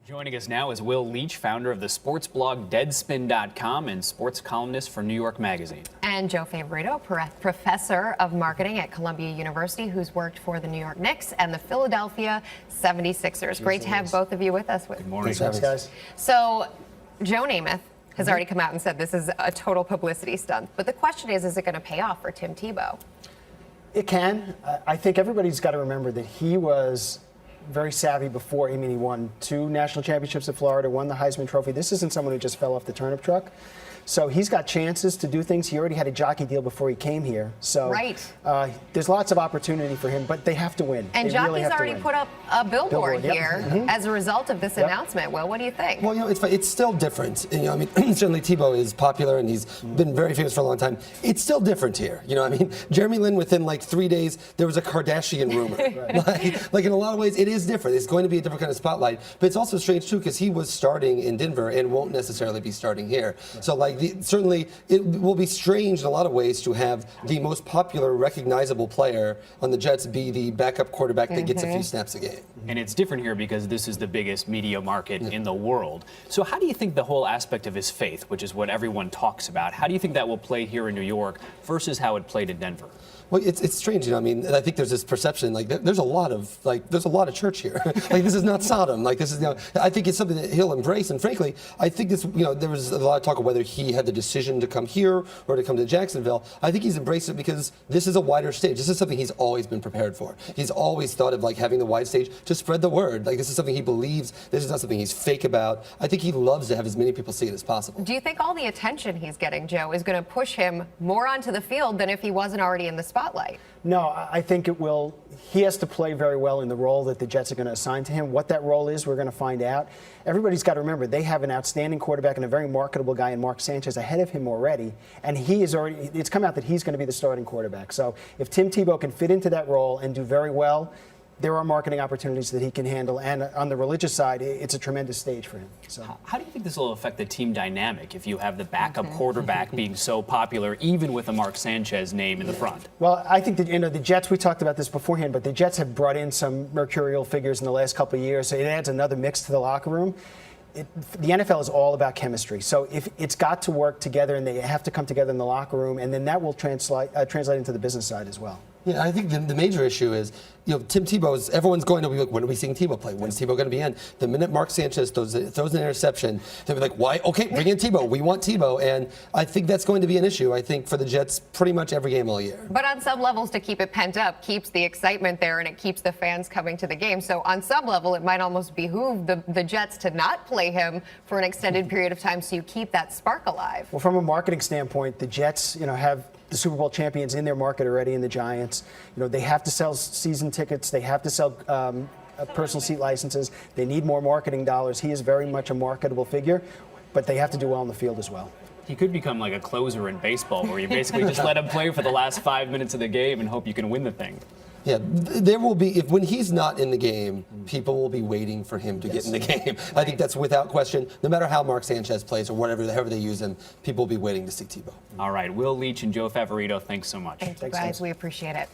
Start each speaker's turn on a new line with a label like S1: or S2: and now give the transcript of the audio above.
S1: Joining us now is Will Leitch, founder of the sports blog Deadspin.com and sports columnist for New York Magazine.
S2: And Joe Favorito, professor of marketing at Columbia University, who's worked for the New York Knicks and the Philadelphia 76ers. Great to have both of you with us.
S1: Good morning.
S3: Thanks, guys.
S2: So, Joe Namath has already come out and said this is a total publicity stunt. But the question is it going to pay off for Tim Tebow?
S3: It can. I think everybody's got to remember that he was very savvy before. I mean, he won 2 national championships at Florida, won the Heisman Trophy. This isn't someone who just fell off the turnip truck. So he's got chances to do things. He already had a jockey deal before he came here. So there's lots of opportunity for him, but they have to
S2: And jockey's already put up a billboard here as a result of this announcement. Well, what do you think?
S4: Well, you know, it's still different. You know, I mean, certainly Tebow is popular and he's been very famous for a long time. It's still different here. You know, I mean, Jeremy Lin, within like 3 days, there was a Kardashian rumor. like in a lot of ways, it is different. It's going to be a different kind of spotlight. But it's also strange too because he was starting in Denver and won't necessarily be starting here. So like. Certainly, it will be strange in a lot of ways to have the most popular, recognizable player on the Jets be the backup quarterback that gets a few snaps a game.
S1: And it's different here because this is the biggest media market in the world. So how do you think the whole aspect of his faith, which is what everyone talks about, how do you think that will play here in New York versus how it played in Denver?
S4: Well, it's strange, you know. I mean, I think there's this perception like there's a lot of church here. Like this is not Sodom. Like this is, you know, I think it's something that he'll embrace. And frankly, I think this, you know, there was a lot of talk of whether he had the decision to come here or to come to Jacksonville. I think he's embraced it because this is a wider stage. This is something he's always been prepared for. He's always thought of like having the wide stage to spread the word. Like this is something he believes. This is not something he's fake about. I think he loves to have as many people see it as possible.
S2: Do you think all the attention he's getting, Joe, is going to push him more onto the field than if he wasn't already in the spotlight?
S3: No, I think it will. He has to play very well in the role that the Jets are going to assign to him. What that role is, we're going to find out. Everybody's got to remember, they have an outstanding quarterback and a very marketable guy in Mark Sanchez ahead of him already. And it's come out that he's going to be the starting quarterback. So if Tim Tebow can fit into that role and do very well, there are marketing opportunities that he can handle, and on the religious side, it's a tremendous stage for him. So,
S1: how do you think this will affect the team dynamic if you have the backup quarterback being so popular, even with a Mark Sanchez name in the front?
S3: Well, I think that, you know, the Jets, we talked about this beforehand, but the Jets have brought in some mercurial figures in the last couple of years, so it adds another mix to the locker room. The NFL is all about chemistry, so if it's got to work together, and they have to come together in the locker room, and then that will translate into the business side as well.
S4: Yeah, I think the major issue is, you know, Tim Tebow is, everyone's going to be like, when are we seeing Tebow play? When's Tebow going to be in? The minute Mark Sanchez throws an interception, they'll be like, why? Okay, bring in Tebow. We want Tebow. And I think that's going to be an issue, I think, for the Jets pretty much every game all year.
S2: But on some levels, to keep it pent up keeps the excitement there, and it keeps the fans coming to the game. So on some level, it might almost behoove the Jets to not play him for an extended period of time so you keep that spark alive.
S3: Well, from a marketing standpoint, the Jets, you know, have the Super Bowl champions in their market already in the Giants. You know, they have to sell season tickets. They have to sell personal seat licenses. They need more marketing dollars. He is very much a marketable figure, but they have to do well on the field as well.
S1: He could become like a closer in baseball, where you basically just let him play for the last 5 minutes of the game and hope you can win the thing.
S4: Yeah, there will be, when he's not in the game, people will be waiting for him to get in the game. I think that's without question. No matter how Mark Sanchez plays or however they use him, people will be waiting to see Tebow.
S1: All right, Will Leitch and Joe Favorito, thanks so much.
S2: Thank you, guys. We appreciate it.